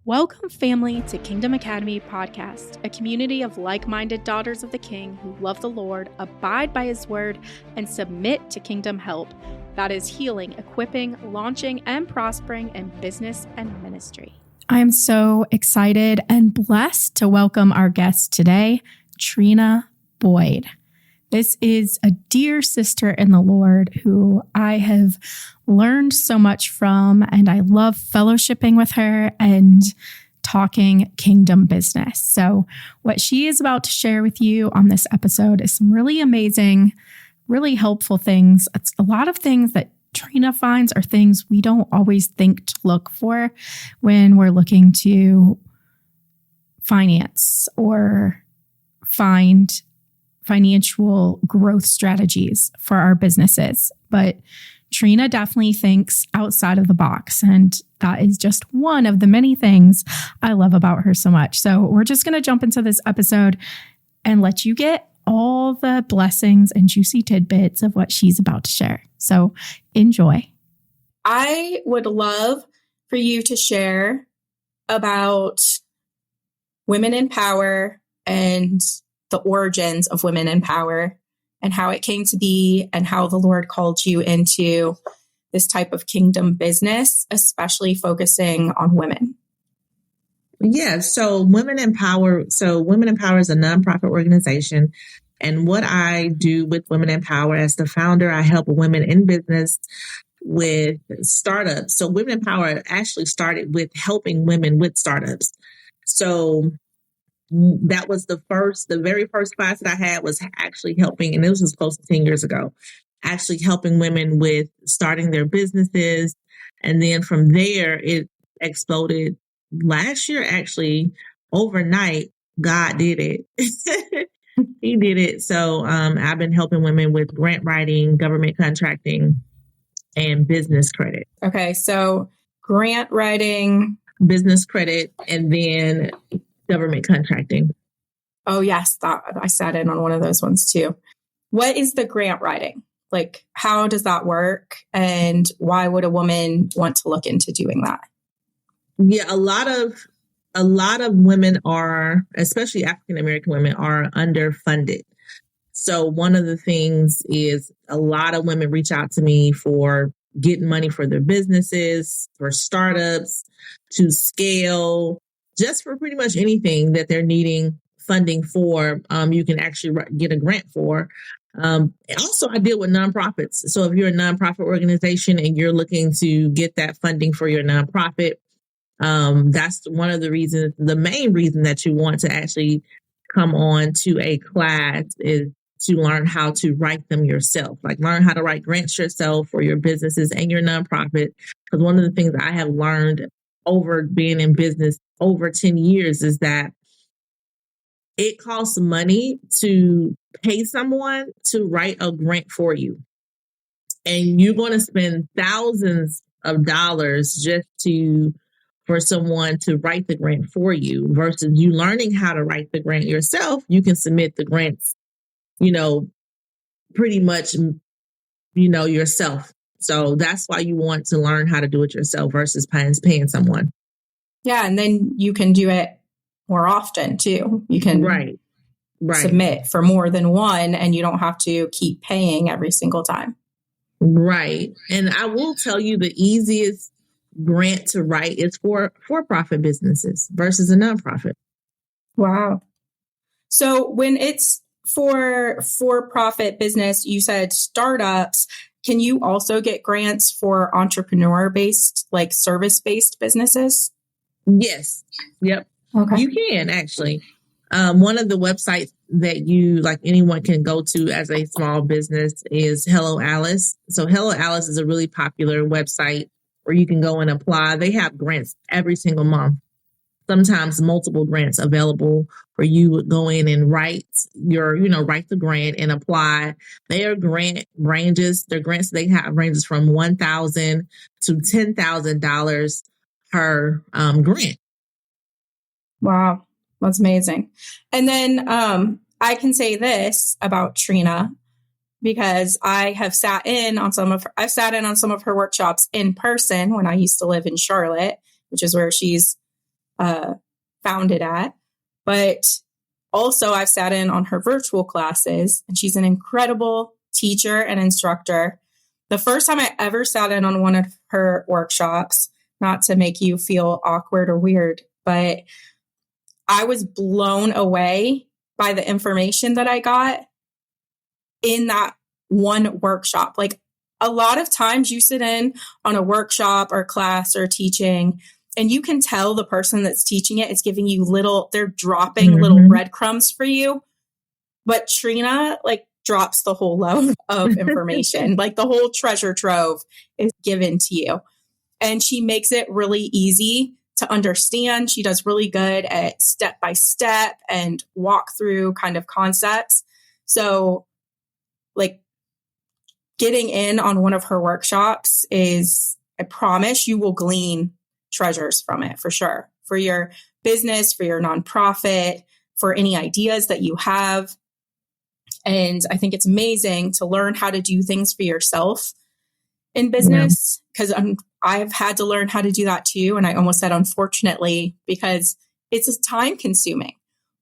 Welcome, family, to Kingdom Academy Podcast, a community of like-minded daughters of the King who love the Lord, abide by His word, and submit to kingdom help that is healing, equipping, launching, and prospering in business and ministry. I am so excited and blessed to welcome our guest today, Trina Boyd. This is a dear sister in the Lord who I have learned so much from, and I love fellowshipping with her and talking kingdom business. So what she is about to share with you on this episode is some really amazing, really helpful things. It's a lot of things that Trina finds are things we don't always think to look for when we're looking to finance or find financial growth strategies for our businesses. But Trina definitely thinks outside of the box, and that is just one of the many things I love about her so much. So we're just going to jump into this episode and let you get all the blessings and juicy tidbits of what she's about to share. So enjoy. I would love for you to share about women in power and the origins of women in power and how it came to be and how the Lord called you into this type of kingdom business, especially focusing on women. Yeah. So Women in Power is a nonprofit organization. And what I do with Women in Power as the founder, I help women in business with startups. So Women in Power actually started with helping women with startups. So that was the very first class that I had was actually helping, and this was close to 10 years ago, actually helping women with starting their businesses. And then from there, it exploded last year, actually, overnight. God did it. He did it. So I've been helping women with grant writing, government contracting, and business credit. Okay. So grant writing, business credit, and then government contracting. Oh, yes. I sat in on one of those ones too. What is the grant writing? Like, how does that work? And why would a woman want to look into doing that? Yeah, a lot of women are, especially African-American women, are underfunded. So one of the things is a lot of women reach out to me for getting money for their businesses, for startups, to scale, just for pretty much anything that they're needing funding for. You can actually get a grant for. Also, I deal with nonprofits. So if you're a nonprofit organization and you're looking to get that funding for your nonprofit, that's one of the reasons, the main reason that you want to actually come on to a class is to learn how to write them yourself, like learn how to write grants yourself for your businesses and your nonprofit. Because one of the things I have learned over being in business over 10 years is that it costs money to pay someone to write a grant for you. And you're going to spend thousands of dollars just for someone to write the grant for you versus you learning how to write the grant yourself. You can submit the grants, pretty much, yourself. So that's why you want to learn how to do it yourself versus paying someone. Yeah. And then you can do it more often too. You can right. submit for more than one and you don't have to keep paying every single time. Right. And I will tell you the easiest grant to write is for for-profit businesses versus a nonprofit. Wow. So when it's for-profit business, you said startups, can you also get grants for entrepreneur-based, like service-based businesses? Yes. Yep. Okay. You can actually. One of the websites that anyone can go to as a small business is Hello Alice. So Hello Alice is a really popular website where you can go and apply. They have grants every single month, sometimes multiple grants available where you would go in and write the grant and apply. Their grants they have ranges from $1,000 to $10,000 per grant. Wow. That's amazing. And then I can say this about Trina because I have sat in on some of her workshops in person when I used to live in Charlotte, which is where she's founded at. But also, I've sat in on her virtual classes, and she's an incredible teacher and instructor. The first time I ever sat in on one of her workshops, not to make you feel awkward or weird, but I was blown away by the information that I got in that one workshop. Like, a lot of times you sit in on a workshop or class or teaching, and you can tell the person that's teaching it is giving you they're dropping little breadcrumbs for you. But Trina, like, drops the whole load of information. Like, the whole treasure trove is given to you. And she makes it really easy to understand. She does really good at step by step and walk through kind of concepts. So, like, getting in on one of her workshops is, I promise you will glean treasures from it for sure, for your business, for your nonprofit, for any ideas that you have. And I think it's amazing to learn how to do things for yourself in business, because I've had to learn how to do that too. And I almost said unfortunately, because it's time consuming.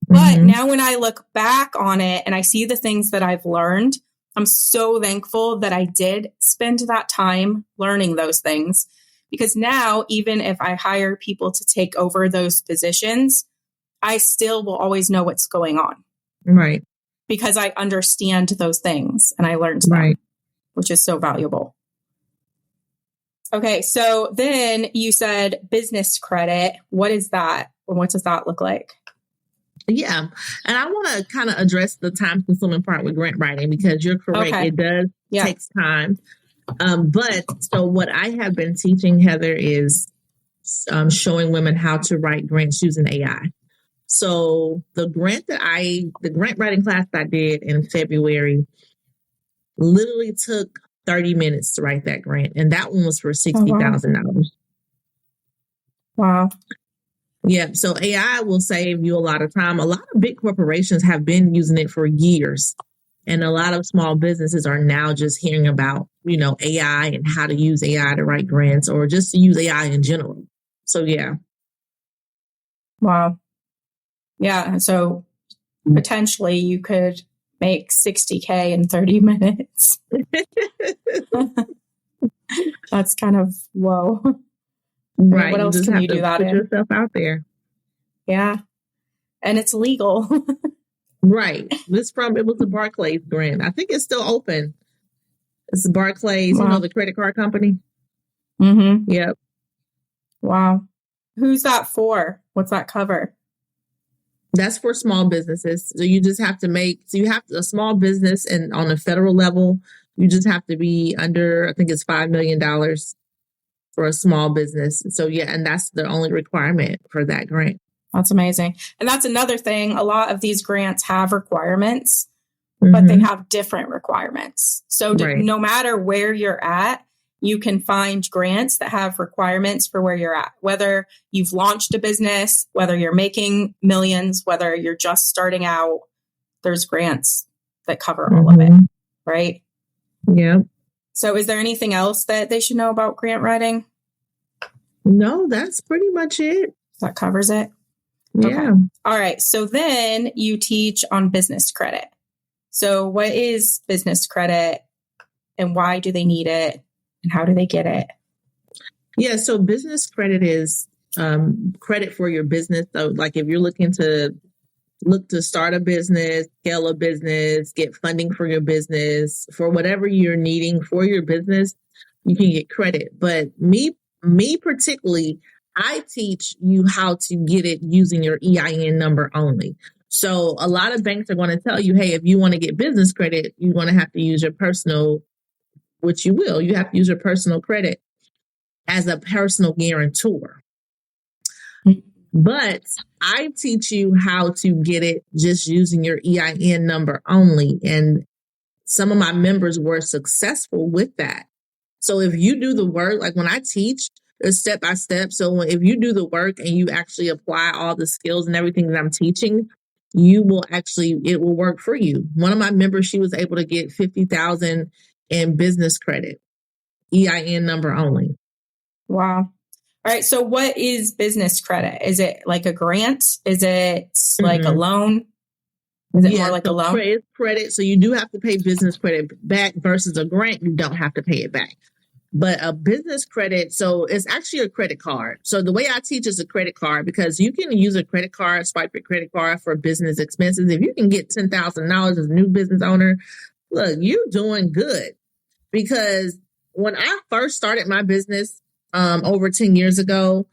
But now when I look back on it and I see the things that I've learned, I'm so thankful that I did spend that time learning those things. Because now, even if I hire people to take over those positions, I still will always know what's going on. Right. Because I understand those things and I learned them, which is so valuable. Okay, so then you said business credit. What is that? What does that look like? Yeah. And I want to kind of address the time consuming part with grant writing, because you're correct. Okay. It does take time. But so what I have been teaching, Heather, is showing women how to write grants using AI. So the grant writing class I did in February literally took 30 minutes to write that grant. And that one was for $60,000. Wow. Yeah. So AI will save you a lot of time. A lot of big corporations have been using it for years. And a lot of small businesses are now just hearing about, AI and how to use AI to write grants, or just to use AI in general. So, yeah. Wow. Yeah. So potentially you could make $60K in 30 minutes. That's kind of whoa. Right. What else can you do that in? Put yourself out there. Yeah. And it's legal. Right. It was a Barclays grant. I think it's still open. It's Barclays, wow. The credit card company. Mm-hmm. Yep. Wow. Who's that for? What's that cover? That's for small businesses. So you just have to a small business, and on a federal level, you just have to be under, I think it's $5 million for a small business. So yeah, and that's the only requirement for that grant. That's amazing. And that's another thing. A lot of these grants have requirements, but they have different requirements. So no matter where you're at, you can find grants that have requirements for where you're at, whether you've launched a business, whether you're making millions, whether you're just starting out, there's grants that cover all of it. Right? Yeah. So is there anything else that they should know about grant writing? No, that's pretty much it. That covers it. Yeah. Okay. All right. So then you teach on business credit. So what is business credit and why do they need it and how do they get it? Yeah. So business credit is credit for your business. So like if you're looking to start a business, scale a business, get funding for your business, for whatever you're needing for your business, you can get credit. But me particularly, I teach you how to get it using your EIN number only. So a lot of banks are going to tell you, hey, if you want to get business credit, you're going to have to use your personal, which you will. You have to use your personal credit as a personal guarantor. But I teach you how to get it just using your EIN number only. And some of my members were successful with that. So if you do the work, like when I teach, it's step by step. So if you do the work and you actually apply all the skills and everything that I'm teaching, it will work for you. One of my members, she was able to get $50,000 in business credit, EIN number only. Wow. All right. So what is business credit? Is it like a grant? Is it like a loan? Is it more like a loan? Credit. So you do have to pay business credit back versus a grant. You don't have to pay it back. But a business credit, so it's actually a credit card. So the way I teach is a credit card, because you can use a credit card, swipe your credit card for business expenses. If you can get $10,000 as a new business owner, look, you're doing good. Because when I first started my business over 10 years ago,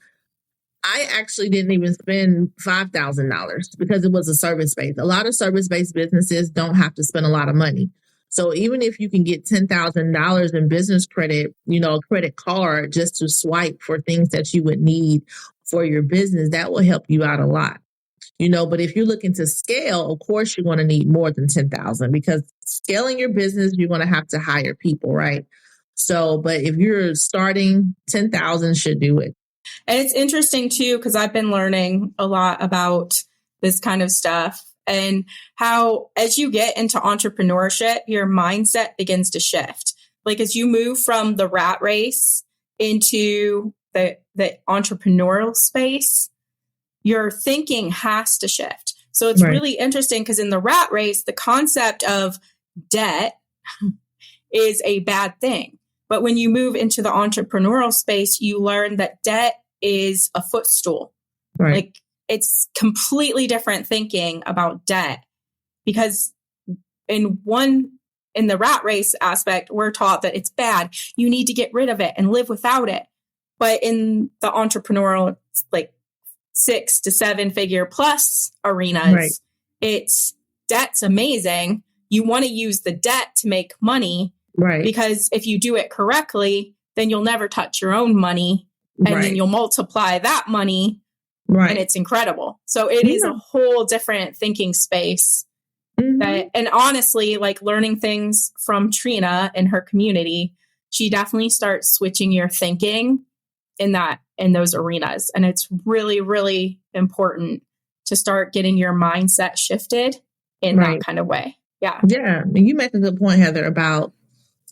I actually didn't even spend $5,000 because it was a service-based. A lot of service-based businesses don't have to spend a lot of money. So even if you can get $10,000 in business credit, a credit card just to swipe for things that you would need for your business, that will help you out a lot. But if you're looking to scale, of course, you're going to need more than 10,000, because scaling your business, you're going to have to hire people, right? So, but if you're starting, 10,000 should do it. And it's interesting too, because I've been learning a lot about this kind of stuff and how as you get into entrepreneurship, your mindset begins to shift. Like as you move from the rat race into the entrepreneurial space, your thinking has to shift. So it's really interesting because in the rat race, the concept of debt is a bad thing. But when you move into the entrepreneurial space, you learn that debt is a footstool. Right. Like it's completely different thinking about debt, because in the rat race aspect, we're taught that it's bad. You need to get rid of it and live without it. But in the entrepreneurial, like 6 to 7 figure plus arenas, it's debt's amazing. You want to use the debt to make money, because if you do it correctly, then you'll never touch your own money. And then you'll multiply that money, and it's incredible. So it is a whole different thinking space. And honestly, like learning things from Trina and her community, she definitely starts switching your thinking in those arenas. And it's really, really important to start getting your mindset shifted in that kind of way. Yeah. Yeah. And you make a good point, Heather, about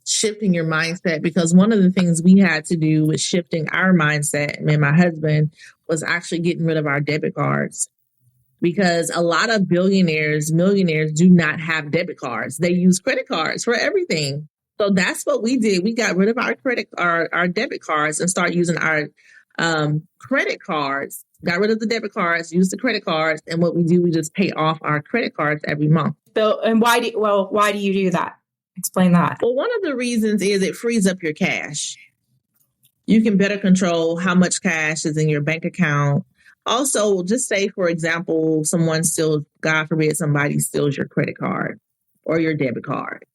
shifting your mindset, because one of the things we had to do with shifting our mindset, me and my husband, was actually getting rid of our debit cards, because a lot of millionaires do not have debit cards. They use credit cards for everything. So that's what we did. We got rid of our debit cards and start using our credit cards. Got rid of the debit cards, used the credit cards, and what we do, we just pay off our credit cards every month. Bill, and why do you do that? Explain that. Well, one of the reasons is it frees up your cash. You can better control how much cash is in your bank account. Also, just say, for example, God forbid, somebody steals your credit card or your debit card.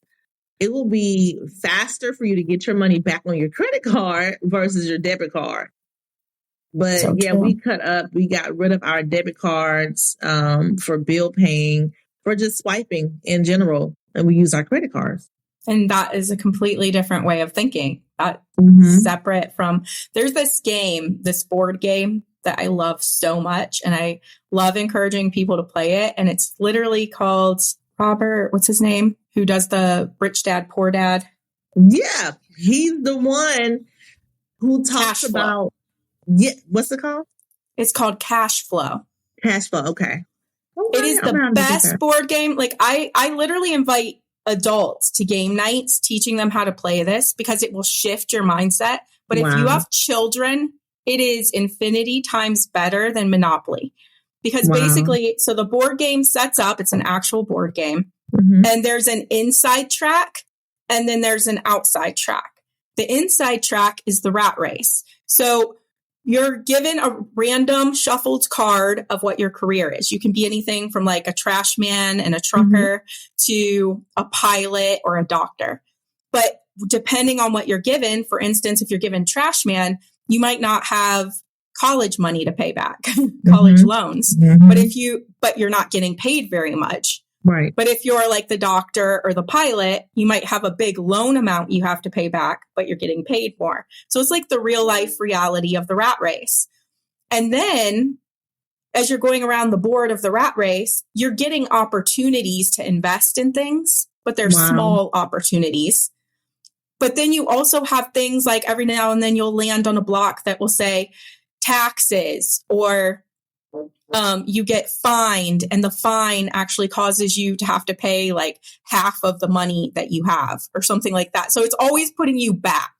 It will be faster for you to get your money back on your credit card versus your debit card. But we got rid of our debit cards for bill paying, for just swiping in general. And we use our credit cards. And that is a completely different way of thinking. Separate from, there's this board game that I love so much. And I love encouraging people to play it. And it's literally called Robert, what's his name? Who does the Rich Dad, Poor Dad? Yeah. He's the one who talks about, what's it called? It's called Cash Flow. Cash Flow. Okay. It is the best board game. Like I literally invite adults to game nights, teaching them how to play this, because it will shift your mindset. But if you have children, it is infinity times better than Monopoly, because basically, so the board game sets up, it's an actual board game, and there's an inside track and then there's an outside track. The inside track is the rat race. So you're given a random shuffled card of what your career is. You can be anything from like a trash man and a trucker to a pilot or a doctor. But depending on what you're given, for instance, if you're given trash man, you might not have college money to pay back, college loans. But you're not getting paid very much. Right. But if you're like the doctor or the pilot, you might have a big loan amount you have to pay back, but you're getting paid more. So it's like the real life reality of the rat race. And then as you're going around the board of the rat race, you're getting opportunities to invest in things, but they're small opportunities. But then you also have things like every now and then you'll land on a block that will say taxes, or you get fined, and the fine actually causes you to have to pay like half of the money that you have or something like that. So it's always putting you back.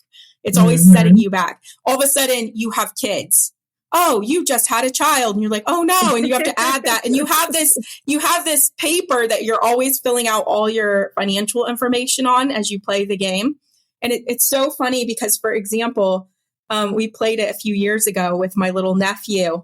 It's always setting you back. All of a sudden you have kids. Oh, you just had a child, and you're like, oh no. And you have to add that. And you have this paper that you're always filling out all your financial information on as you play the game. And it's so funny because, for example, we played it a few years ago with my little nephew,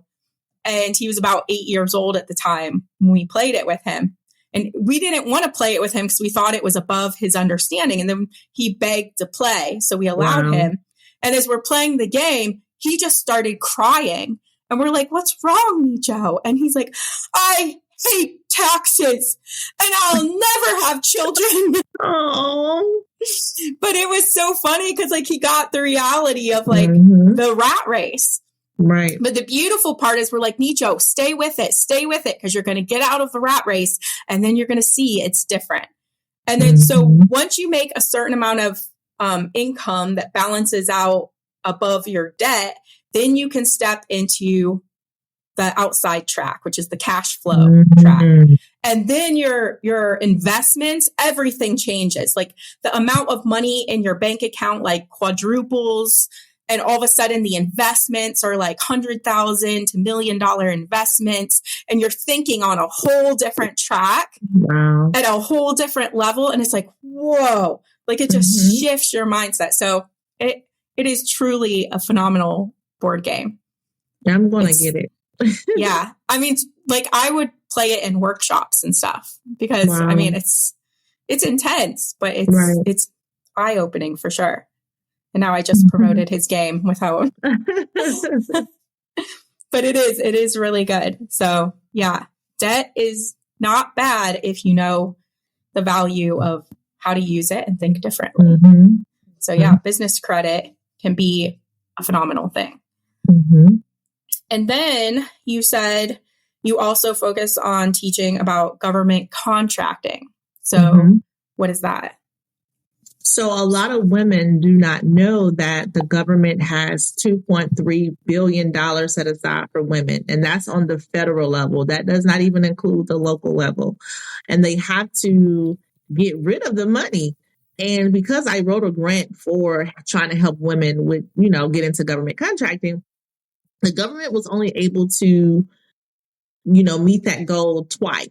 and he was about 8 years old at the time when we played it with him. And we didn't want to play it with him because we thought it was above his understanding. And then he begged to play. So we allowed him. And as we're playing the game, he just started crying. And we're like, what's wrong, Nicho? And he's like, I hate taxes and I'll never have children. Oh. But it was so funny because like he got the reality of like the rat race. Right. But the beautiful part is we're like, Nicho, stay with it, because you're going to get out of the rat race and then you're going to see it's different. And then so once you make a certain amount of income that balances out above your debt, then you can step into the outside track, which is the cash flow track. And then your investments, everything changes. Like the amount of money in your bank account like quadruples. And all of a sudden the investments are like $100,000 to $1 million investments. And you're thinking on a whole different track at a whole different level. And it's like, whoa, like it just shifts your mindset. So it is truly a phenomenal board game. I'm going to get it. Yeah. I mean, like I would play it in workshops and stuff because I mean, it's intense, but it's eye-opening for sure. And now I just promoted his game without, but it is really good. So yeah, debt is not bad if you know the value of how to use it and think differently. So yeah, business credit can be a phenomenal thing. And then you said you also focus on teaching about government contracting. So what is that? So a lot of women do not know that the government has $2.3 billion set aside for women. And that's on the federal level. That does not even include the local level. And they have to get rid of the money. And because I wrote a grant for trying to help women with, get into government contracting, the government was only able to, meet that goal twice.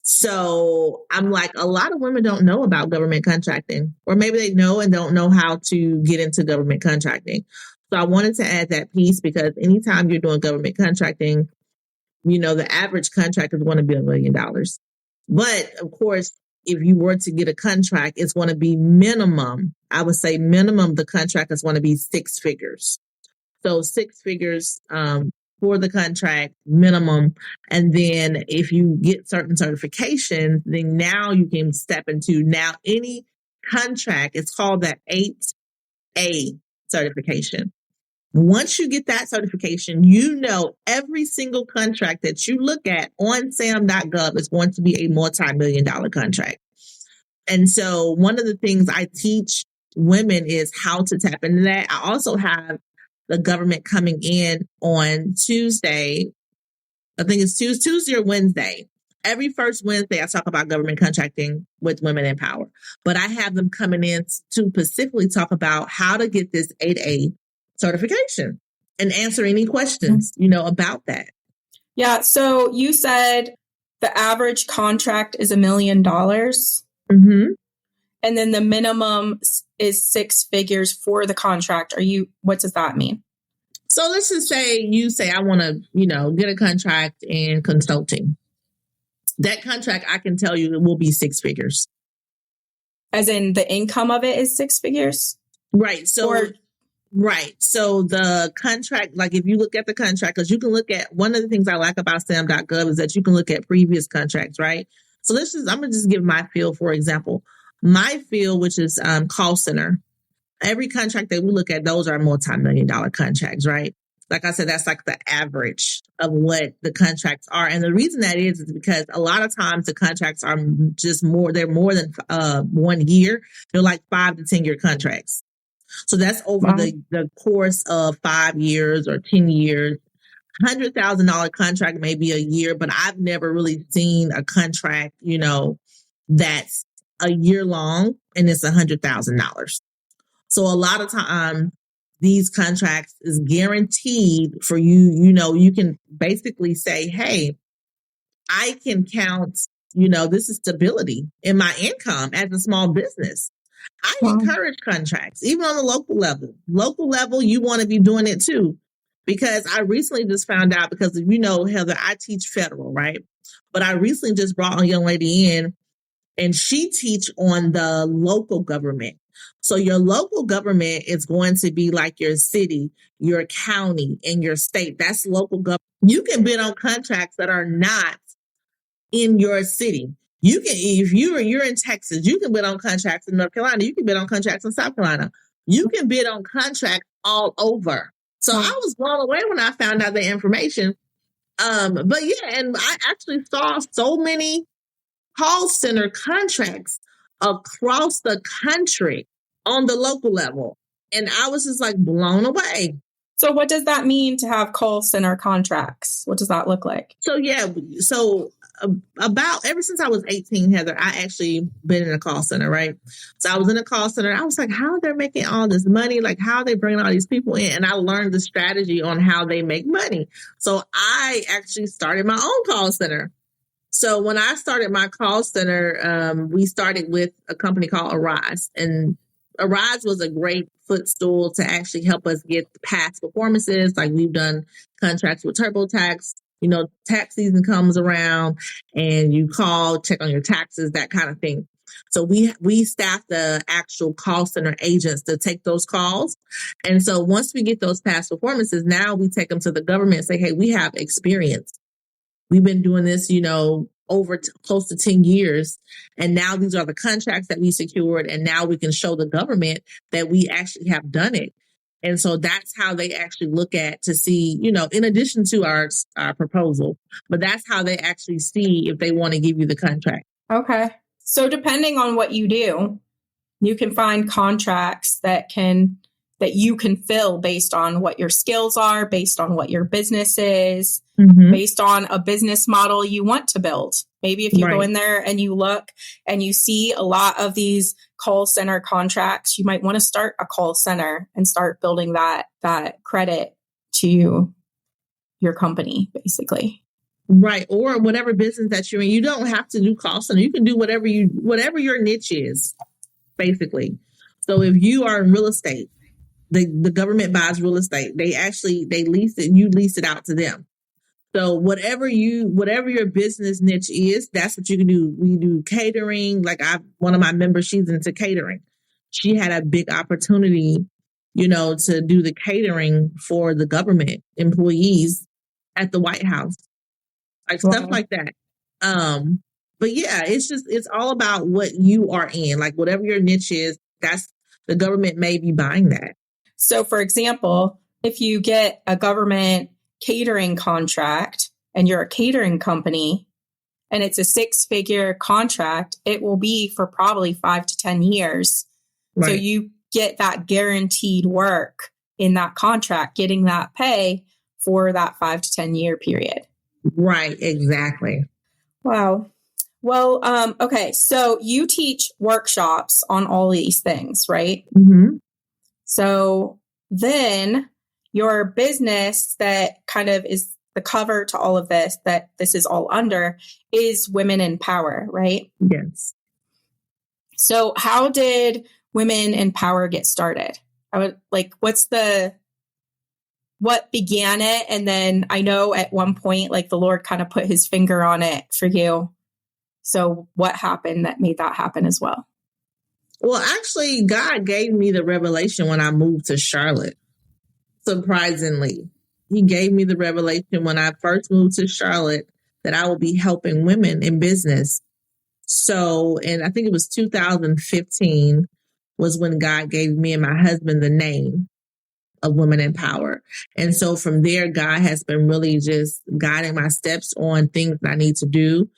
So I'm like, a lot of women don't know about government contracting, or maybe they know and don't know how to get into government contracting. So I wanted to add that piece because anytime you're doing government contracting, the average contract is going to be $1 million. But of course, if you were to get a contract, it's going to be minimum. I would say minimum, the contract is going to be 6 figures. So 6 figures for the contract minimum. And then if you get certain certifications, then now you can step into any contract. It's called that 8A certification. Once you get that certification, every single contract that you look at on sam.gov is going to be a multi-million-dollar contract. And so one of the things I teach women is how to tap into that. I also have the government coming in on Tuesday. I think it's Tuesday or Wednesday. Every first Wednesday, I talk about government contracting with Women in Power. But I have them coming in to specifically talk about how to get this 8A certification and answer any questions, about that. Yeah. So you said the average contract is $1 million. And then the minimum is 6 figures for the contract. What does that mean? So let's just say you say, I want to, get a contract in consulting. That contract, I can tell you, it will be 6 figures. As in the income of it is 6 figures? Right. So the contract, like if you look at the contract, because you can look at, one of the things I like about sam.gov is that you can look at previous contracts, right? So I'm going to just give my field, for example. My field, which is call center, every contract that we look at, those are multi-million-dollar contracts, right? Like I said, that's like the average of what the contracts are. And the reason that is because a lot of times the contracts are just they're more than 1 year. They're like 5 to 10 year contracts. So that's over the course of 5 years or 10 years. $100,000 contract may be a year, but I've never really seen a contract, that's a year long and it's $100,000. So a lot of times these contracts is guaranteed for you. You can basically say, hey, I can count, this is stability in my income as a small business. I encourage contracts, even on the local level. Local level, you want to be doing it too. Because I recently just found out, because Heather, I teach federal, right? But I recently just brought a young lady in, and she teach on the local government. So your local government is going to be like your city, your county, and your state. That's local government. You can bid on contracts that are not in your city. You can, if you're in Texas, you can bid on contracts in North Carolina. You can bid on contracts in South Carolina. You can bid on contracts all over. So I was blown away when I found out the information. But yeah, and I actually saw so many call center contracts across the country on the local level. And I was just like blown away. So what does that mean to have call center contracts? What does that look like? So about ever since I was 18, Heather, I actually been in a call center, right? So I was in a call center. I was like, how are they making all this money? Like, how are they bringing all these people in? And I learned the strategy on how they make money. So I actually started my own call center. So when I started my call center, we started with a company called Arise. And Arise was a great footstool to actually help us get past performances. Like, we've done contracts with TurboTax. Tax season comes around and you call, check on your taxes, that kind of thing. So we staff the actual call center agents to take those calls. And so once we get those past performances, now we take them to the government and say, hey, we have experience. We've been doing this, over close to 10 years. And now these are the contracts that we secured. And now we can show the government that we actually have done it. And so that's how they actually look at to see, in addition to our proposal, but that's how they actually see if they want to give you the contract. Okay. So depending on what you do, you can find contracts that you can fill based on what your skills are, based on what your business is, based on a business model you want to build. Maybe if you go in there and you look and you see a lot of these call center contracts, you might want to start a call center and start building that credit to your company, basically. Right. Or whatever business that you're in. You don't have to do call center. You can do whatever your niche is, basically. So if you are in real estate, the government buys real estate. They lease it, and you lease it out to them. So whatever your business niche is, that's what you can do. We do catering. Like one of my members, she's into catering. She had a big opportunity, to do the catering for the government employees at the White House, like stuff like that. But yeah, it's all about what you are in. Like, whatever your niche is, that's the government may be buying that. So for example, if you get a government catering contract and you're a catering company and it's a 6-figure contract, it will be for probably 5 to 10 years. Right. So you get that guaranteed work in that contract, getting that pay for that 5 to 10 year period. Right. Exactly. Wow. Well, okay. So you teach workshops on all these things, right? Mm-hmm. So then your business that kind of is the cover to all of this, that this is all under, is Women in Power, right? Yes. So how did Women in Power get started? What began it? And then I know at one point, like, the Lord kind of put his finger on it for you. So what happened that made that happen as well? Well, actually, God gave me the revelation when I moved to Charlotte. Surprisingly, he gave me the revelation when I first moved to Charlotte that I will be helping women in business. So, and I think it was 2015 was when God gave me and my husband the name. of Women in Power. And so from there, God has been really just guiding my steps on things that I need to do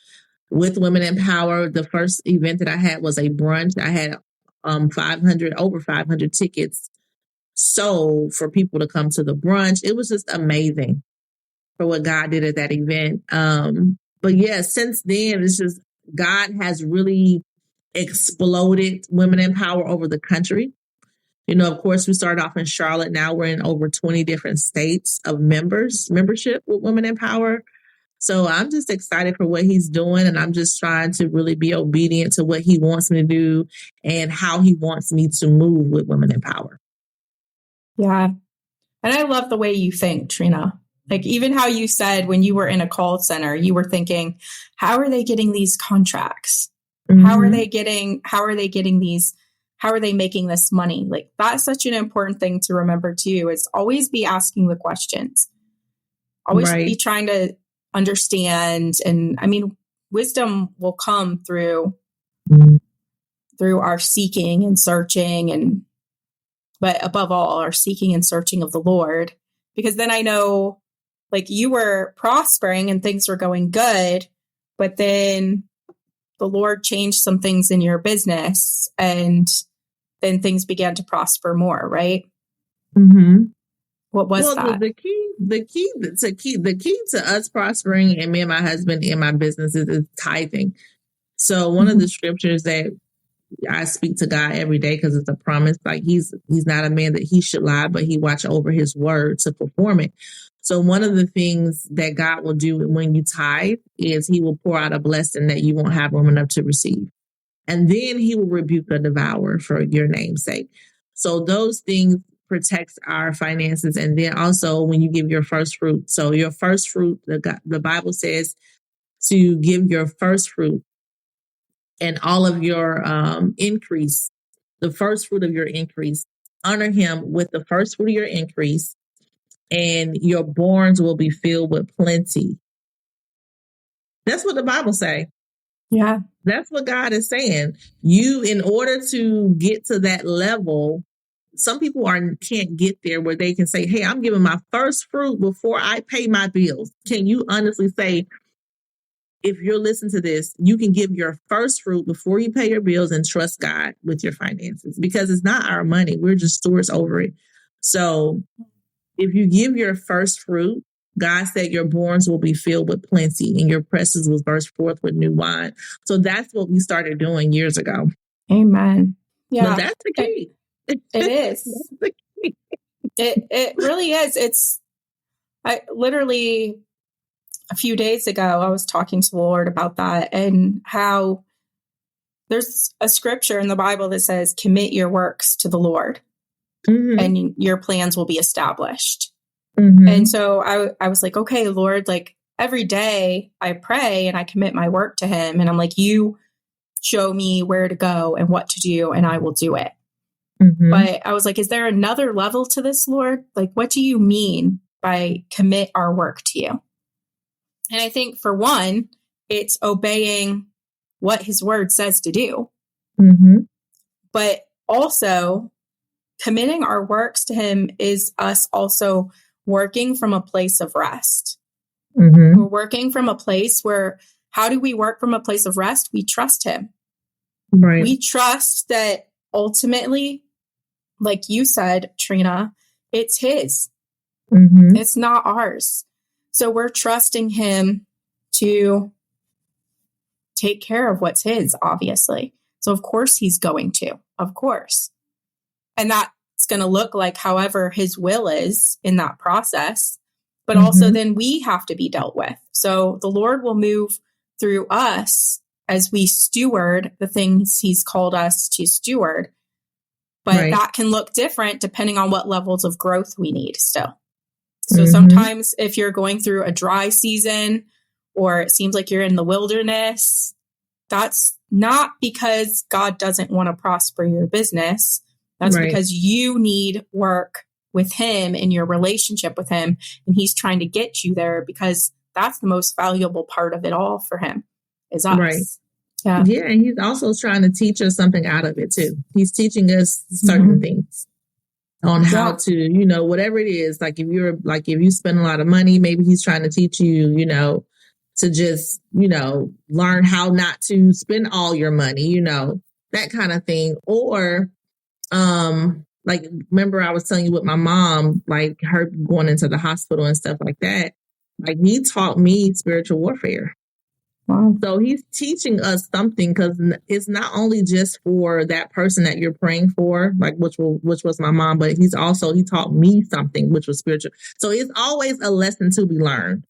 with Women in Power. The first event that I had was a brunch. I had over 500 tickets sold for people to come to the brunch. It was just amazing for what God did at that event. But yeah, since then, it's just God has really exploded Women in Power over the country. You know, of course, we started off in Charlotte. Now we're in over 20 different states of membership with Women in Power. So I'm just excited for what he's doing. And I'm just trying to really be obedient to what he wants me to do and how he wants me to move with Women in Power. Yeah. And I love the way you think, Trina. Like even how you said when you were in a call center, you were thinking, how are they getting these contracts? Mm-hmm. How are they making this money? Like that's such an important thing to remember too, is always be asking the questions. Always be trying to understand. And I mean, wisdom will come through our seeking and searching, but above all, our seeking and searching of the Lord. Because then I know like you were prospering and things were going good, but then the Lord changed some things in your business and then things began to prosper more, right? Mm-hmm. What was that? The key to us prospering and me and my husband in my business is tithing. So one of the scriptures that I speak to God every day because it's a promise. Like he's not a man that he should lie, but he watch over his word to perform it. So one of the things that God will do when you tithe is he will pour out a blessing that you won't have room enough to receive. And then he will rebuke the devourer for your name's sake. So those things protects our finances. And then also when you give your first fruit. So your first fruit, the Bible says to give your first fruit and all of your increase, the first fruit of your increase, honor him with the first fruit of your increase, and your barns will be filled with plenty. That's what the Bible say. Yeah. That's what God is saying. You, in order to get to that level, some people can't get there where they can say, hey, I'm giving my first fruit before I pay my bills. Can you honestly say, if you're listening to this, you can give your first fruit before you pay your bills and trust God with your finances because it's not our money. We're just stewards over it. So if you give your first fruit, God said your barns will be filled with plenty and your presses will burst forth with new wine. So that's what we started doing years ago. Amen. Yeah. But that's the key. It is. That's the key. It really is. I literally a few days ago, I was talking to the Lord about that and how there's a scripture in the Bible that says, commit your works to the Lord and your plans will be established. Mm-hmm. And so I was like, okay, Lord, like every day I pray and I commit my work to him. And I'm like, you show me where to go and what to do and I will do it. Mm-hmm. But I was like, is there another level to this, Lord? Like, what do you mean by commit our work to you? And I think for one, it's obeying what his word says to do. Mm-hmm. But also committing our works to him is us also working from a place of rest. Mm-hmm. We're working from a place where, how do we work from a place of rest? We trust him. Right. We trust that ultimately, like you said, Trina, it's his. Mm-hmm. It's not ours. So we're trusting him to take care of what's his, obviously. So of course he's going to, of course. And that's going to look like however his will is in that process. But also then we have to be dealt with. So the Lord will move through us as we steward the things he's called us to steward. But that can look different depending on what levels of growth we need still. So sometimes if you're going through a dry season or it seems like you're in the wilderness, that's not because God doesn't want to prosper your business. That's because you need work with him in your relationship with him. And he's trying to get you there because that's the most valuable part of it all for him is us. Right. Yeah. And he's also trying to teach us something out of it too. He's teaching us certain things. on how to, whatever it is. Like if you spend a lot of money, maybe he's trying to teach you, to just, learn how not to spend all your money, that kind of thing. Or, like, remember I was telling you with my mom, like her going into the hospital and stuff like that. Like he taught me spiritual warfare. Wow. So he's teaching us something, because it's not only just for that person that you're praying for, like which was my mom, but he taught me something, which was spiritual. So it's always a lesson to be learned,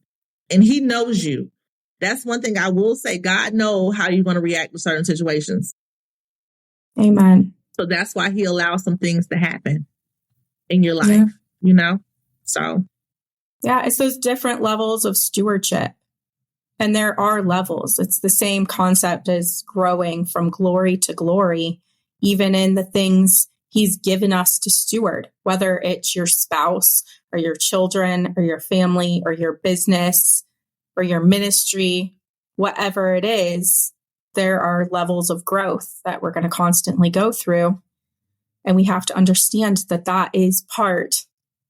and he knows you. That's one thing I will say. God knows how you're going to react to certain situations. Amen. So that's why he allows some things to happen in your life, So. Yeah, it's those different levels of stewardship. And there are levels. It's the same concept as growing from glory to glory, even in the things he's given us to steward, whether it's your spouse or your children or your family or your business or your ministry, whatever it is, there are levels of growth that we're going to constantly go through. And we have to understand that that is part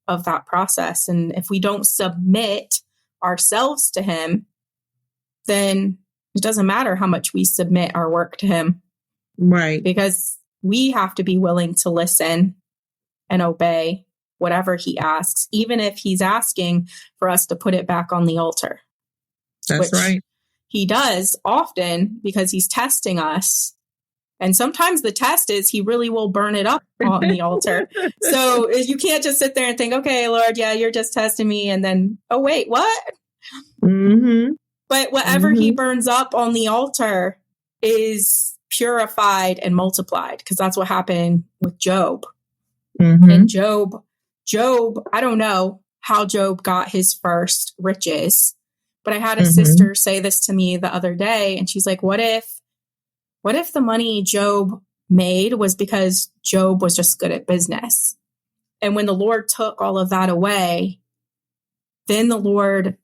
of that process. And if we don't submit ourselves to him, then it doesn't matter how much we submit our work to him. Right. Because we have to be willing to listen and obey whatever he asks, even if he's asking for us to put it back on the altar. That's right. He does often because he's testing us. And sometimes the test is he really will burn it up on the altar. So you can't just sit there and think, okay, Lord, yeah, you're just testing me. And then, oh, wait, what? Mm-hmm. But whatever he burns up on the altar is purified and multiplied, because that's what happened with Job. Mm-hmm. And Job, I don't know how Job got his first riches, but I had a sister say this to me the other day, and she's like, what if the money Job made was because Job was just good at business? And when the Lord took all of that away, then the Lord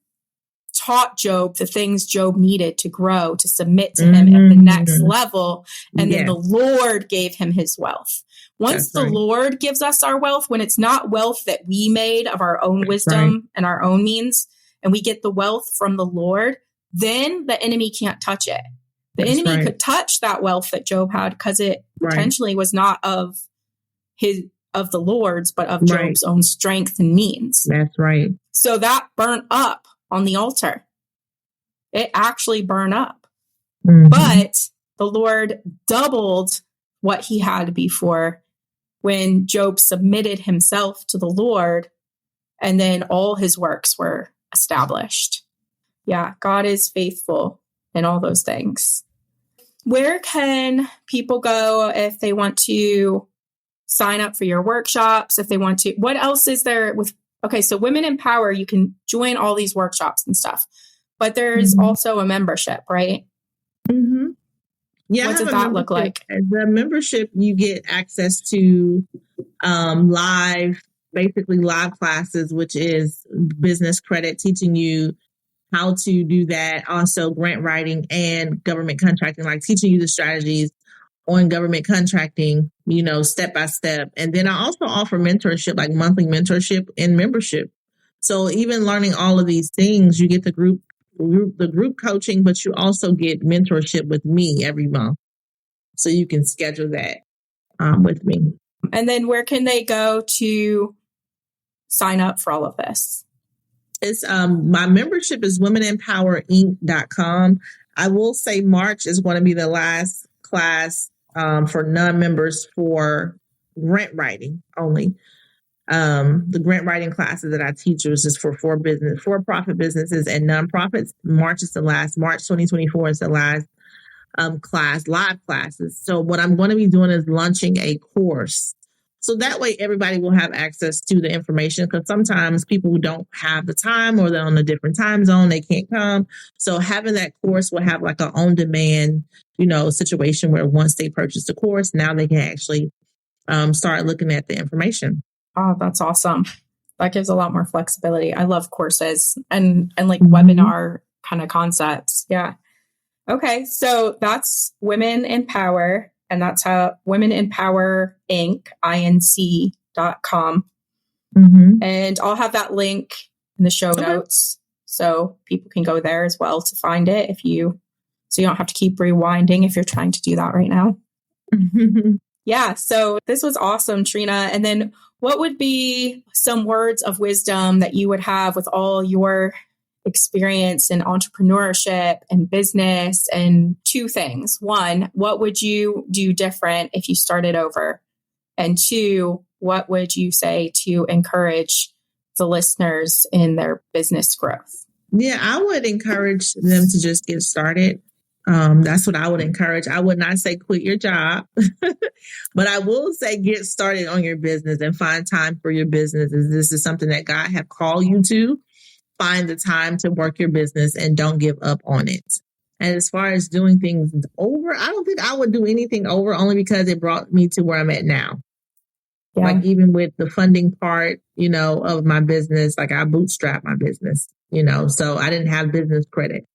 taught Job the things Job needed to grow, to submit to him at the next level. And then the Lord gave him his wealth. Once the Lord gives us our wealth, when it's not wealth that we made of our own wisdom and our own means, and we get the wealth from the Lord, then the enemy can't touch it. The enemy could touch that wealth that Job had because it potentially was not of the Lord's, but of Job's own strength and means. That's right. So that burnt up on the altar. It actually burned up. But the Lord doubled what he had before when Job submitted himself to the Lord, and then all his works were established. Yeah, God is faithful in all those things. Where can people go if they want to sign up for your workshops, if they want to? What else is there with? Okay, so Women in Power, you can join all these workshops and stuff, but there's also a membership, right? Mm-hmm. Yeah. What does that look like? The membership, you get access to live classes, which is business credit, teaching you how to do that. Also grant writing and government contracting, like teaching you the strategies on government contracting, step by step. And then I also offer mentorship, like monthly mentorship and membership. So even learning all of these things, you get the group coaching, but you also get mentorship with me every month. So you can schedule that with me. And then where can they go to sign up for all of this? It's my membership is womenempowerinc.com. I will say March is going to be the last class for non-members for grant writing only. The grant writing classes that I teach is just for for-profit businesses and nonprofits. March 2024 is the last live classes. So what I'm going to be doing is launching a course. So that way everybody will have access to the information, because sometimes people who don't have the time or they're on a different time zone, they can't come. So having that course will have like an on-demand, situation where once they purchase the course, now they can actually start looking at the information. Oh, that's awesome. That gives a lot more flexibility. I love courses and like webinar kind of concepts. Yeah. Okay. So that's Women in Power, and that's how Women in Power Inc. everygoldnugget.com. And I'll have that link in the show notes so people can go there as well to find it so you don't have to keep rewinding if you're trying to do that right now. Yeah, so this was awesome, Trina. And then what would be some words of wisdom that you would have with all your experience in entrepreneurship and business? And two things. One, what would you do different if you started over? And two, what would you say to encourage the listeners in their business growth? Yeah, I would encourage them to just get started. That's what I would encourage. I would not say quit your job, but I will say get started on your business and find time for your business. This is something that God have called you to. Find the time to work your business and don't give up on it. And as far as doing things over, I don't think I would do anything over, only because it brought me to where I'm at now. Yeah. Like even with the funding part, of my business, like I bootstrapped my business, so I didn't have business credit.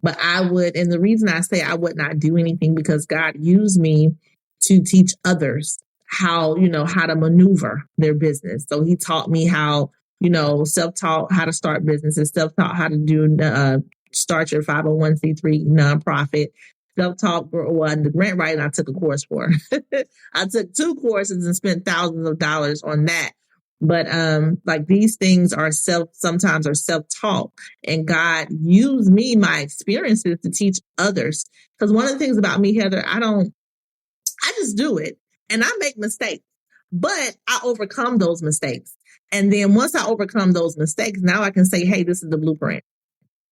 But I would, and the reason I say I would not do anything because God used me to teach others how to maneuver their business. So he taught me how, self-taught how to start businesses, self-taught how to do, start your 501c3 nonprofit, self-taught, the grant writing I took a course for. I took 2 courses and spent thousands of dollars on that. But like these things are sometimes self-taught, and God used my experiences to teach others. Because one of the things about me, Heather, I just do it and I make mistakes, but I overcome those mistakes. And then once I overcome those mistakes, now I can say, hey, this is the blueprint.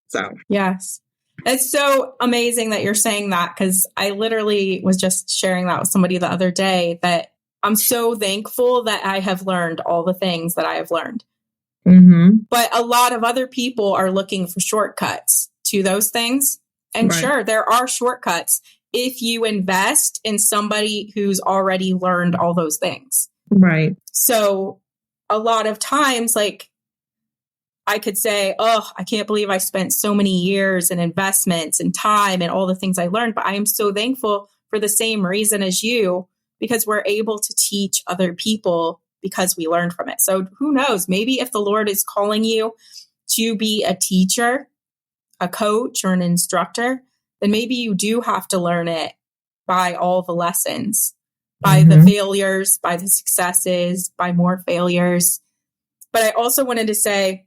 So, yes, it's so amazing that you're saying that, because I literally was just sharing that with somebody the other day that I'm so thankful that I have learned all the things that I have learned. But a lot of other people are looking for shortcuts to those things. And sure, there are shortcuts if you invest in somebody who's already learned all those things. Right. So a lot of times, like I could say, oh, I can't believe I spent so many years and investments and time and all the things I learned. But I am so thankful for the same reason as you, because we're able to teach other people because we learned from it. So who knows, maybe if the Lord is calling you to be a teacher, a coach, or an instructor, then maybe you do have to learn it by all the lessons, by the failures, by the successes, by more failures. But I also wanted to say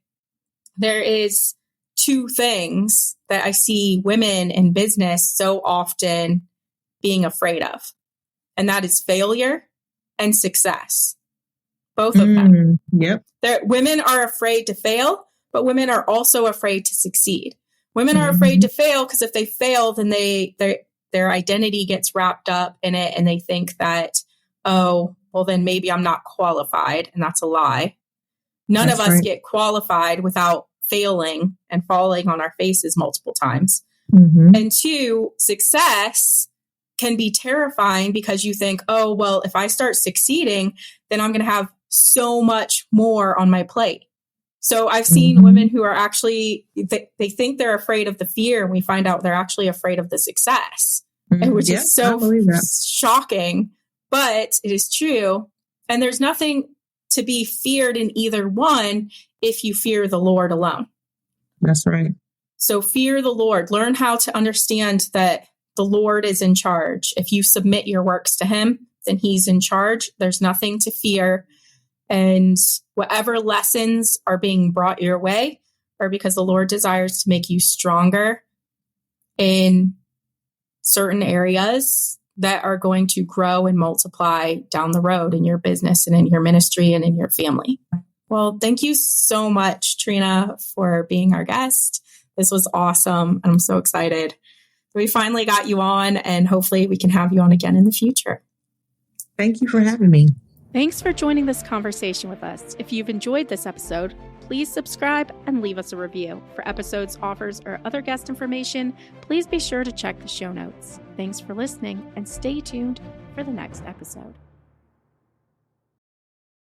there is 2 things that I see women in business so often being afraid of. And that is failure and success. Both of them. Yep. Women are afraid to fail, but women are also afraid to succeed. Women are afraid to fail because if they fail, then their identity gets wrapped up in it, and they think that, oh, well, then maybe I'm not qualified. And that's a lie. None of us get qualified without failing and falling on our faces multiple times. And 2, success can be terrifying because you think, oh, well, if I start succeeding, then I'm going to have so much more on my plate. So I've seen women who are actually, they think they're afraid of the fear, and we find out they're actually afraid of the success, which is so shocking, but it is true. And there's nothing to be feared in either one if you fear the Lord alone. That's right. So fear the Lord. Learn how to understand that the Lord is in charge. If you submit your works to him, then he's in charge. There's nothing to fear. And whatever lessons are being brought your way are because the Lord desires to make you stronger in certain areas that are going to grow and multiply down the road in your business and in your ministry and in your family. Well, thank you so much, Trina, for being our guest. This was awesome. I'm so excited. We finally got you on, and hopefully we can have you on again in the future. Thank you for having me. Thanks for joining this conversation with us. If you've enjoyed this episode, please subscribe and leave us a review. For episodes, offers, or other guest information, please be sure to check the show notes. Thanks for listening, and stay tuned for the next episode.